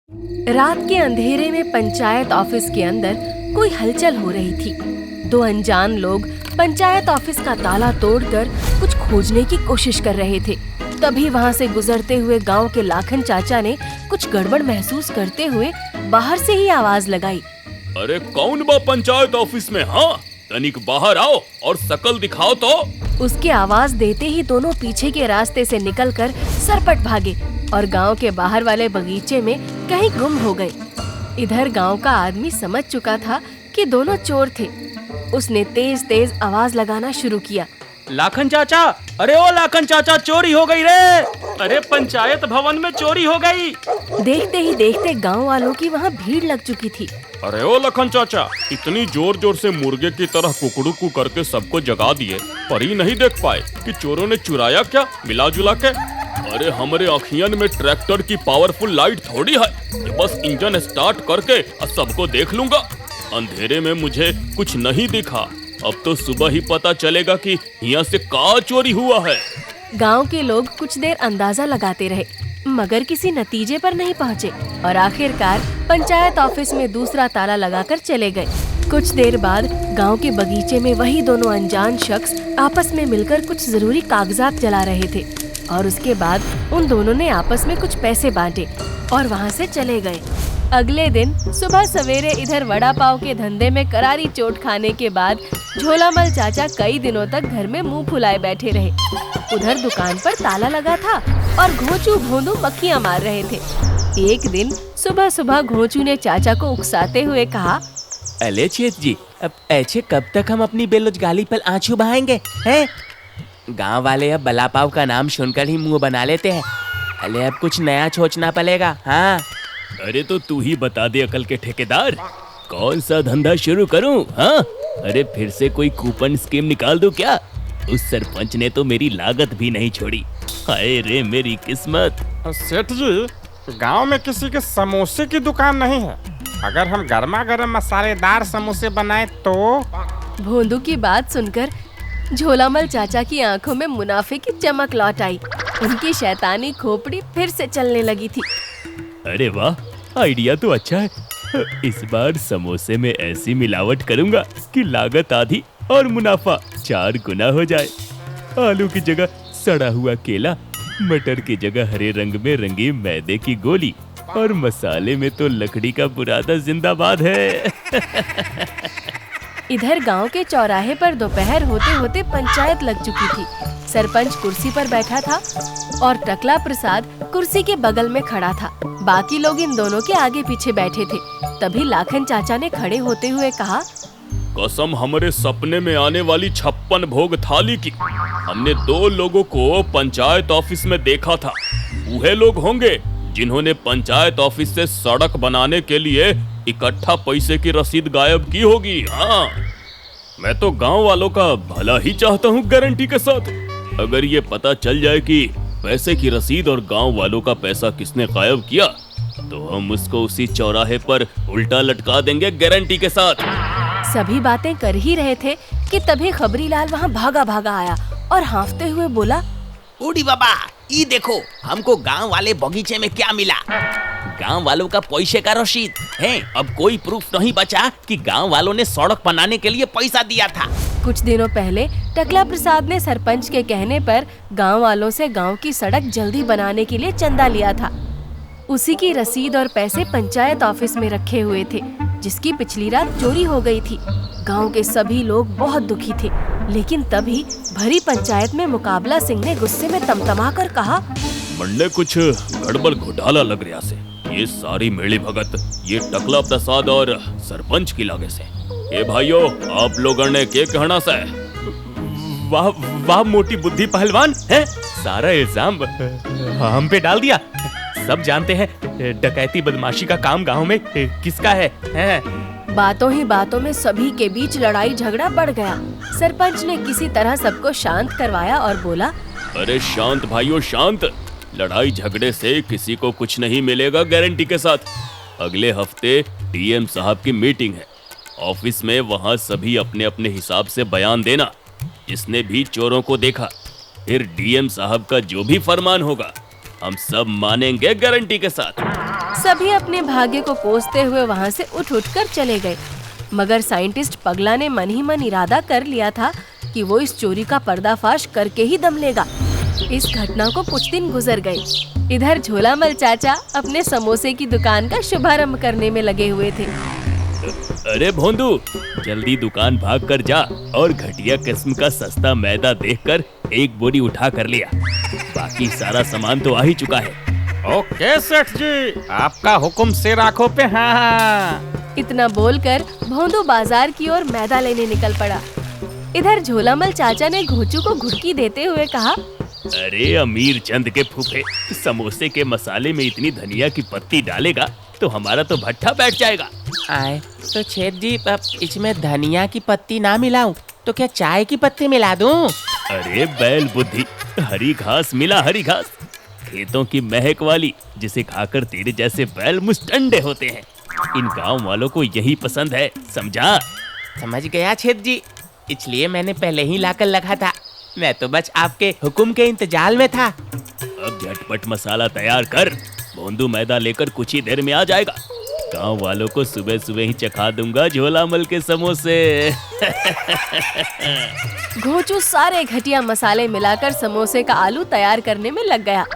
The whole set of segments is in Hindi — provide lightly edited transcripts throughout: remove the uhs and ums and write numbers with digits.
रात के अंधेरे में पंचायत ऑफिस के अंदर कोई हलचल हो रही थी। दो अनजान लोग पंचायत ऑफिस का ताला तोड़कर कुछ खोजने की कोशिश कर रहे थे। तभी वहां से गुजरते हुए गांव के लाखन चाचा ने कुछ गड़बड़ महसूस करते हुए बाहर से ही आवाज लगाई। अरे कौन बा पंचायत ऑफिस में? हाँ, तनिक बाहर आओ और शकल दिखाओ तो। उसकी आवाज देते ही दोनों पीछे के रास्ते से निकलकर सरपट भागे और गांव के बाहर वाले बगीचे में कहीं गुम हो गए। इधर गांव का आदमी समझ चुका था कि दोनों चोर थे। उसने तेज तेज आवाज लगाना शुरू किया। लाखन चाचा, अरे ओ लाखन चाचा, चोरी हो गई रे! अरे पंचायत भवन में चोरी हो गई। देखते ही देखते गांव वालों की वहां भीड़ लग चुकी थी। अरे ओ लखन चाचा, इतनी जोर जोर से मुर्गे की तरह कुकड़ू करके सबको जगा दिए, पर ही नहीं देख पाए कि चोरों ने चुराया क्या मिला जुला के। अरे हमारे अखियन में ट्रैक्टर की पावरफुल लाइट थोड़ी है कि बस इंजन स्टार्ट करके सबको देख लूंगा। अंधेरे में मुझे कुछ नहीं दिखा। अब तो सुबह ही पता चलेगा कि यहाँ से का चोरी हुआ है। गांव के लोग कुछ देर अंदाजा लगाते रहे, मगर किसी नतीजे पर नहीं पहुँचे और आखिरकार पंचायत ऑफिस में दूसरा ताला लगाकर चले गए। कुछ देर बाद गांव के बगीचे में वही दोनों अनजान शख्स आपस में मिलकर कुछ जरूरी कागजात जला रहे थे और उसके बाद उन दोनों ने आपस में कुछ पैसे बांटे और वहां से चले गए। अगले दिन सुबह सवेरे इधर वड़ा पाव के धंधे में करारी चोट खाने के बाद झोलामल चाचा कई दिनों तक घर में मुंह फुलाए बैठे रहे। उधर दुकान पर ताला लगा था और घोंचू भोंदू मक्खियां मार रहे थे। एक दिन सुबह सुबह घोंचू ने चाचा को उकसाते हुए कहा, अले चेत जी, अब ऐसे कब तक हम अपनी बेरोजगारी पर आंसू बहाएंगे हैं? गांव वाले अब बला पाव का नाम सुनकर ही मुंह बना लेते हैं। अले अब कुछ नया सोचना पड़ेगा। हाँ, अरे तो तू ही बता दे अकल के ठेकेदार, कौन सा धंधा शुरू करूं? हाँ, अरे फिर से कोई कूपन स्कीम निकाल दूं क्या? उस सरपंच ने तो मेरी लागत भी नहीं छोड़ी। हाय रे मेरी किस्मत। सेठ जी, गांव में किसी के समोसे की दुकान नहीं है। अगर हम गर्मा गर्म मसालेदार समोसे बनाए तो। भोंदू की बात सुनकर झोलामल चाचा की आंखों में मुनाफे की चमक लौट आई। उनकी शैतानी खोपड़ी फिर से चलने लगी थी। अरे वाह, आइडिया तो अच्छा है। इस बार समोसे में ऐसी मिलावट करूंगा कि लागत आधी और मुनाफा 4 गुना हो जाए। आलू की जगह सड़ा हुआ केला, मटर की जगह हरे रंग में रंगी मैदे की गोली और मसाले में तो लकड़ी का बुरादा जिंदाबाद है। इधर गांव के चौराहे पर दोपहर होते होते पंचायत लग चुकी थी। सरपंच कुर्सी पर बैठा था और टकला प्रसाद कुर्सी के बगल में खड़ा था। बाकी लोग इन दोनों के आगे पीछे बैठे थे। तभी लाखन चाचा ने खड़े होते हुए कहा, कसम हमारे सपने में आने वाली 56 भोग थाली की। हमने 2 लोगों को पंचायत ऑफिस में देखा था। वह लोग होंगे जिन्होंने पंचायत ऑफिस से सड़क बनाने के लिए इकट्ठा पैसे की रसीद गायब की होगी। हाँ, मैं तो गांव वालों का भला ही चाहता हूँ गारंटी के साथ। अगर ये पता चल जाए कि पैसे की रसीद और गांव वालों का पैसा किसने गायब किया, तो हम उसको उसी चौराहे पर उल्टा लटका देंगे गारंटी के साथ। सभी बातें कर ही रहे थे कि तभी खबरीलाल वहाँ भागा भागा आया और हांफते हुए बोला, बूढ़ी बाबा, ये देखो हमको गांव वाले बगीचे में क्या मिला। गांव वालों का पैसे का रसीद है। अब कोई प्रूफ नहीं बचा कि गांव वालों ने सड़क बनाने के लिए पैसा दिया था। कुछ दिनों पहले टकला प्रसाद ने सरपंच के कहने पर गांव वालों से गांव की सड़क जल्दी बनाने के लिए चंदा लिया था। उसी की रसीद और पैसे पंचायत ऑफिस में रखे हुए थे, जिसकी पिछली रात चोरी हो गई थी। गांव के सभी लोग बहुत दुखी थे, लेकिन तभी भरी पंचायत में मुकाबला सिंह ने गुस्से में तमतमा कर कहा, मंडे कुछ गड़बड़ घोटाला लग रहा से। ये सारी मेली भगत ये टकला प्रसाद और सरपंच की लागे से। ये भाइयों, आप लोगों ने क्या कहना से? वाह वाह मोटी बुद्धि पहलवान है। सारा इल्जाम हम पे डाल दिया। सब जानते हैं डकैती बदमाशी का काम गांव में किसका है? बातों ही बातों में सभी के बीच लड़ाई झगड़ा बढ़ गया। सरपंच ने किसी तरह सबको शांत करवाया और बोला, अरे शांत भाइयों शांत। लड़ाई झगड़े से किसी को कुछ नहीं मिलेगा गारंटी के साथ। अगले हफ्ते डीएम साहब की मीटिंग है ऑफिस में। वहाँ सभी अपने अपने हिसाब से बयान देना, जिसने भी चोरों को देखा। फिर डीएम साहब का जो भी फरमान होगा हम सब मानेंगे गारंटी के साथ। सभी अपने भाग्य को कोसते हुए वहाँ से उठ कर चले गए। मगर साइंटिस्ट पगला ने मन ही मन इरादा कर लिया था कि वो इस चोरी का पर्दाफाश करके ही दम लेगा। इस घटना को कुछ दिन गुजर गए। इधर झोलामल चाचा अपने समोसे की दुकान का शुभारंभ करने में लगे हुए थे। अरे भोंदू, जल्दी दुकान भाग कर जा और घटिया किस्म का सस्ता मैदा देखकर एक बोरी उठा कर लिया। बाकी सारा सामान तो आ ही चुका है। ओके सेठ जी, आपका हुक्म सिर आंखों पे। हाँ। इतना बोलकर भोंदू बाजार की ओर मैदा लेने निकल पड़ा। इधर झोलामल चाचा ने घोचू को घुड़की देते हुए कहा, अरे अमीर चंद के फूफे, समोसे के मसाले में इतनी धनिया की पत्ती डालेगा तो हमारा तो भट्ठा बैठ जाएगा। आए तो सेठ जी, अब इसमें धनिया की पत्ती ना मिलाऊं तो क्या चाय की पत्ती मिला दूं? अरे बैल बुद्धि, हरी घास मिला, हरी घास, खेतों की महक वाली, जिसे खाकर तेरे जैसे बैल मुस्टंडे होते हैं। इन गांव वालों को यही पसंद है, समझा? समझ गया सेठ जी, इसलिए मैंने पहले ही लाकर रखा था। मैं तो बस आपके हुक्म के इंतजार में था। अब झटपट मसाला तैयार कर, भोंदू मैदा लेकर कुछ ही देर में आ जाएगा। गांव वालों को सुबह सुबह ही चखा दूंगा झोलामल के समोसे। घोचू सारे घटिया मसाले मिलाकर समोसे का आलू तैयार करने में लग गया।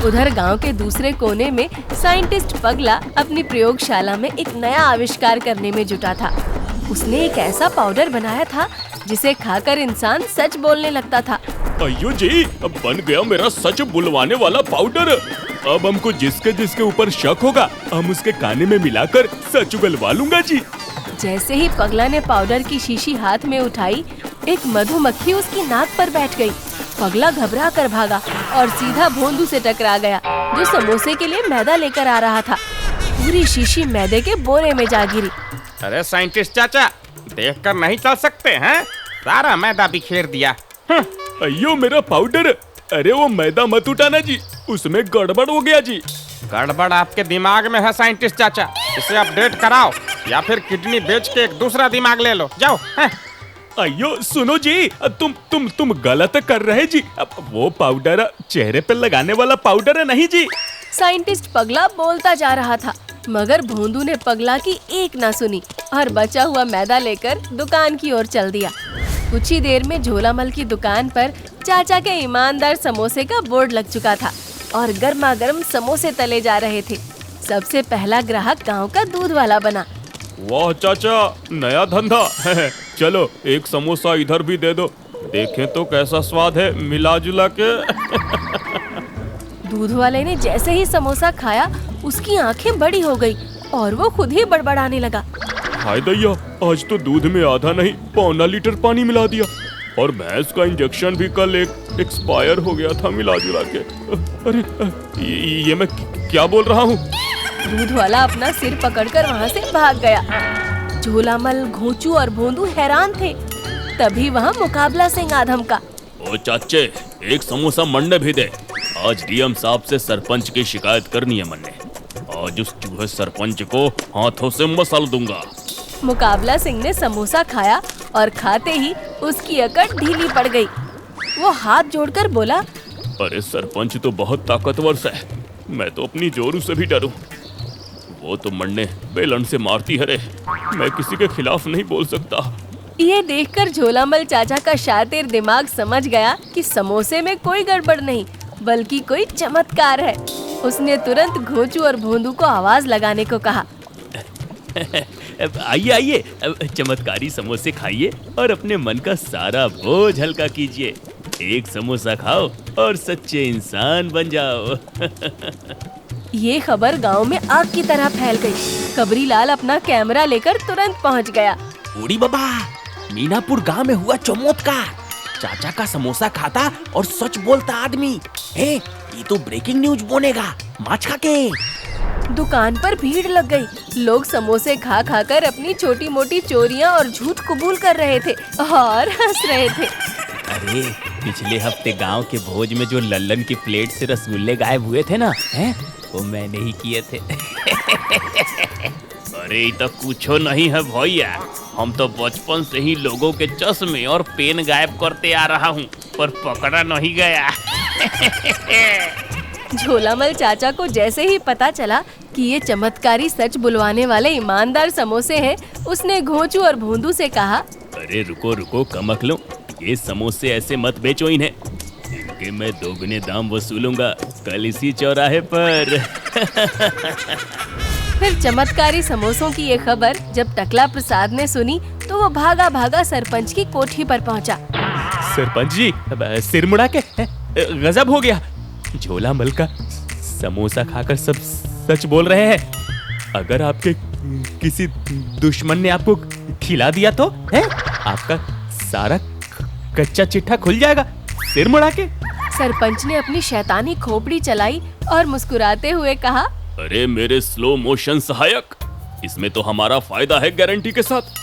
उधर गांव के दूसरे कोने में साइंटिस्ट पगला अपनी प्रयोगशाला में एक नया आविष्कार करने में जुटा था। उसने एक ऐसा पाउडर बनाया था जिसे खाकर इंसान सच बोलने लगता था। अयो जी, अब बन गया मेरा सच बुलवाने वाला पाउडर। अब हमको जिसके जिसके ऊपर शक होगा हम उसके काने में मिलाकर सच उगलवा लूंगा जी। जैसे ही पगला ने पाउडर की शीशी हाथ में उठाई, एक मधुमक्खी उसकी नाक पर बैठ गई। पगला घबरा कर भागा और सीधा भोंदू से टकरा गया, जो समोसे के लिए मैदा लेकर आ रहा था। पूरी शीशी मैदे के बोरे में जा गिरी। अरे साइंटिस्ट चाचा, देखकर नहीं चल सकते हैं? सारा मैदा बिखेर दिया। अयो मेरा पाउडर, अरे वो मैदा मत उठाना जी, उसमें गड़बड़ हो गया जी। गड़बड़ आपके दिमाग में है साइंटिस्ट चाचा, इसे अपडेट कराओ या फिर किडनी बेच के एक दूसरा दिमाग ले लो, जाओ। अयो सुनो जी, तुम गलत कर रहे जी। अब वो पाउडर चेहरे पे लगाने वाला पाउडर है नहीं जी। साइंटिस्ट पगला बोलता जा रहा था, मगर भोंदू ने पगला की एक ना सुनी और बचा हुआ मैदा लेकर दुकान की ओर चल दिया। कुछ ही देर में झोलामल की दुकान पर चाचा के ईमानदार समोसे का बोर्ड लग चुका था और गर्मा गर्म समोसे तले जा रहे थे। सबसे पहला ग्राहक गांव का दूध वाला बना। वाह चाचा, नया धंधा। चलो एक समोसा इधर भी दे दो, देखें तो कैसा स्वाद है मिला जुला के। दूध वाले ने जैसे ही समोसा खाया, उसकी आंखें बड़ी हो गई और वो खुद ही बड़बड़ाने लगा। हाय दैया, आज तो दूध में आधा नहीं पौना लीटर पानी मिला दिया और भैंस का इंजेक्शन भी कल एक एक्सपायर हो गया था मिला जुला के। अरे ये मैं क्या बोल रहा हूँ? दूध वाला अपना सिर पकड़कर वहाँ से भाग गया। झोलामल, घोंचू और भोंदू हैरान थे। तभी वहाँ मुकाबला सिंह आधम का। ओ चाचे, एक समोसा मंडे भी दे, आज डीएम साहब से सरपंच की शिकायत करनी है मन्ने। आज उस चूहे सरपंच को हाथों से मसल दूंगा। मुकाबला सिंह ने समोसा खाया और खाते ही उसकी अकड़ ढीली पड़ गई। वो हाथ जोड़कर बोला, अरे सरपंच तो बहुत ताकतवर सा है, मैं तो अपनी जोरू से भी डरूं। वो तो मन्ने बेलन से मारती है रे, मैं किसी के खिलाफ नहीं बोल सकता। ये देखकर झोलामल चाचा का शातिर दिमाग समझ गया कि समोसे में कोई गड़बड़ नहीं बल्कि कोई चमत्कार है। उसने तुरंत घोंचू और भोंदू को आवाज लगाने को कहा। आइए आइए, चमत्कारी समोसे खाइए और अपने मन का सारा बोझ हल्का कीजिए। एक समोसा खाओ और सच्चे इंसान बन जाओ। ये खबर गांव में आग की तरह फैल गई। कबरीलाल अपना कैमरा लेकर तुरंत पहुंच गया। बूढ़ी बाबा, मीनापुर गांव में हुआ चमत्कार। चाचा का समोसा खाता और सच बोलता आदमी है। ये तो ब्रेकिंग न्यूज बनेगा, माच खा के। दुकान पर भीड़ लग गई। लोग समोसे खा खाकर अपनी छोटी मोटी चोरियां और झूठ कबूल कर रहे थे और हंस रहे थे। अरे पिछले हफ्ते गांव के भोज में जो लल्लन की प्लेट से रसगुल्ले गायब हुए थे ना, हैं? वो मैंने ही किए थे। अरे तो कुछो नहीं है भैया, हम तो बचपन से ही लोगों के चश्मे और पेन गायब करते आ रहा हूँ, पर पकड़ा नहीं गया। झोलामल चाचा को जैसे ही पता चला कि ये चमत्कारी सच बुलवाने वाले ईमानदार समोसे हैं, उसने घोंचू और भोंदू से कहा, अरे रुको रुको कमकलो, ये समोसे ऐसे मत बेचो इन्हें, इनके मैं दोगुने दाम वसूलूंगा कल इसी चौराहे पर। फिर चमत्कारी समोसों की ये खबर जब टकला प्रसाद ने सुनी तो वो भागा भागा सरपंच की कोठी पर पहुंचा। सरपंच जी, अब सिर मुड़ा के गजब हो गया। झोला मल का समोसा खाकर सब सच बोल रहे हैं। अगर आपके किसी दुश्मन ने आपको खिला दिया तो है आपका सारा कच्चा चिट्ठा खुल जाएगा। सिर मुड़ा के सरपंच ने अपनी शैतानी खोपड़ी चलाई और मुस्कुराते हुए कहा, अरे मेरे स्लो मोशन सहायक, इसमें तो हमारा फायदा है गारंटी के साथ।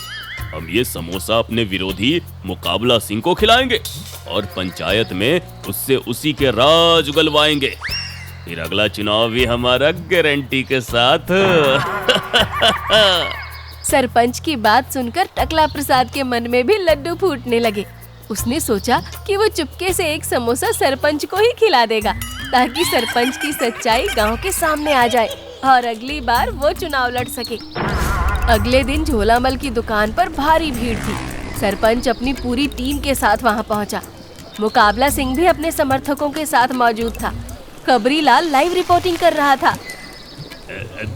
हम ये समोसा अपने विरोधी मुकाबला सिंह को खिलाएंगे और पंचायत में उससे उसी के राज उगलवाएंगे। फिर अगला चुनाव भी हमारा गारंटी के साथ। सरपंच की बात सुनकर टकला प्रसाद के मन में भी लड्डू फूटने लगे। उसने सोचा कि वो चुपके से एक समोसा सरपंच को ही खिला देगा ताकि सरपंच की सच्चाई गांव के सामने आ जाए और अगली बार वो चुनाव लड़ सके। अगले दिन झोलामल की दुकान पर भारी भीड़ थी। सरपंच अपनी पूरी टीम के साथ वहां पहुंचा। मुकाबला सिंह भी अपने समर्थकों के साथ मौजूद था। खबरी लाल लाइव रिपोर्टिंग कर रहा था।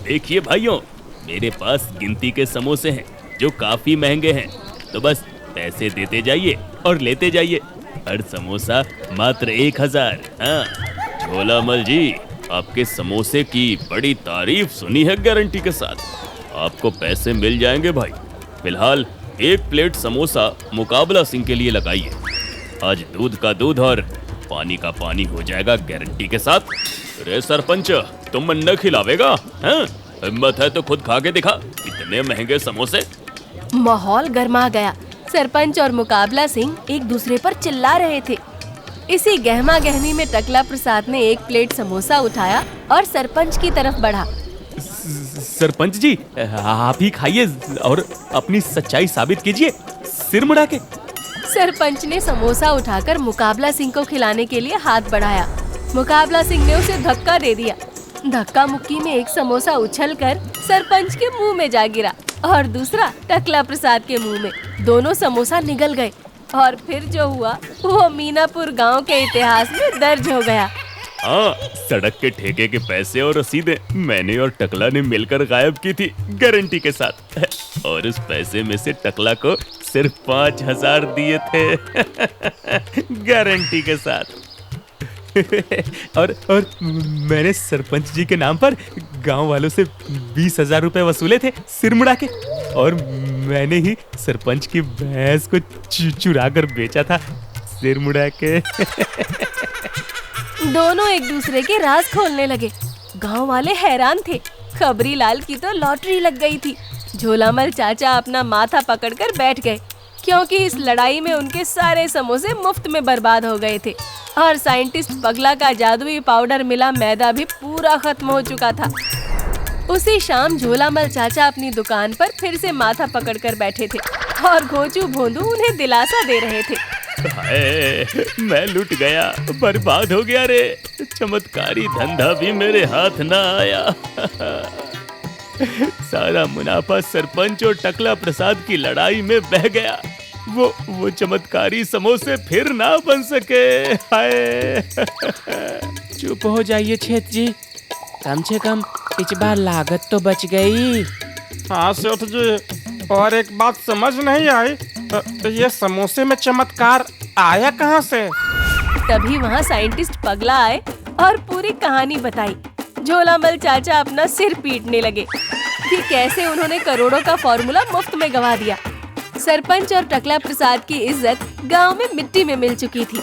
देखिए भाइयों, मेरे पास गिनती के समोसे हैं जो काफी महंगे हैं, तो बस पैसे देते जाइए और लेते जाइए। हर समोसा मात्र 1000। हाँ झोलामल जी, आपके समोसे की बड़ी तारीफ सुनी है गारंटी के साथ। आपको पैसे मिल जाएंगे भाई। फिलहाल 1 प्लेट समोसा मुकाबला सिंह के लिए लगाइए। आज दूध का दूध और पानी का पानी हो जाएगा गारंटी के साथ। रे सरपंच, तुम मन न खिलावेगा? हैं? हिम्मत है तो खुद खा के दिखा, इतने महंगे समोसे। माहौल गर्मा गया। सरपंच और मुकाबला सिंह एक दूसरे पर चिल्ला रहे थे। इसी गहमा गहमी में टकला प्रसाद ने 1 प्लेट समोसा उठाया और सरपंच की तरफ बढ़ा। सरपंच जी, आप ही खाइए और अपनी सच्चाई साबित कीजिए। सिर मुड़ा के सरपंच ने समोसा उठाकर मुकाबला सिंह को खिलाने के लिए हाथ बढ़ाया। मुकाबला सिंह ने उसे धक्का दे दिया। धक्का मुक्की में एक समोसा उछलकर सरपंच के मुंह में जा गिरा और दूसरा टकला प्रसाद के मुंह में। दोनों समोसा निगल गए और फिर जो हुआ वो मीनापुर गांव के इतिहास में दर्ज हो गया। हाँ, सड़क के ठेके के पैसे और रसीदें मैंने और टकला ने मिलकर गायब की थी गारंटी के साथ, और उस पैसे में से टकला को सिर्फ 5000 दिए थे गारंटी के साथ। और मैंने सरपंच जी के नाम पर गांव वालों से 20,000 रुपए वसूले थे सिर मुड़ा के, और मैंने ही सरपंच की भैंस को चुरा कर बेचा था सिर मुड़ा के। दोनों एक दूसरे के राज खोलने लगे। गांव वाले हैरान थे। खबरी लाल की तो लॉटरी लग गई थी। झोलामल चाचा अपना माथा पकड़कर बैठ गए क्योंकि इस लड़ाई में उनके सारे समोसे मुफ्त में बर्बाद हो गए थे और साइंटिस्ट पगला का जादुई पाउडर मिला मैदा भी पूरा खत्म हो चुका था। उसी शाम झोलामल चाचा अपनी दुकान पर फिर से माथा पकड़कर बैठे थे और घोंचू भोंदू उन्हें दिलासा दे रहे थे। हाय, मैं लुट गया, बर्बाद हो गया रे। चमत्कारी धंधा भी मेरे हाथ ना आया। सारा मुनाफा सरपंच और टकला प्रसाद की लड़ाई में बह गया। वो चमत्कारी समोसे फिर ना बन सके। हाय। चुप हो जाइए छेद जी, कम से कम इस बार लागत तो बच गई। हाँ सेठ जी, और एक बात समझ नहीं आई, ये समोसे में चमत्कार आया कहाँ से? तभी वहाँ साइंटिस्ट पगला आए और पूरी कहानी बताई। झोलामल चाचा अपना सिर पीटने लगे कि कैसे उन्होंने करोड़ों का फॉर्मूला मुफ्त में गवा दिया। सरपंच और टकला प्रसाद की इज्जत गांव में मिट्टी में मिल चुकी थी।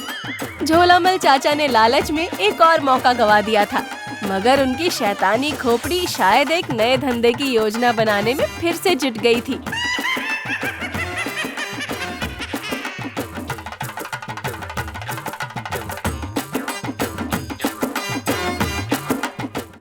झोलामल चाचा ने लालच में एक और मौका गवा दिया था, मगर उनकी शैतानी खोपड़ी शायद एक नए धंधे की योजना बनाने में फिर से जुट गई थी।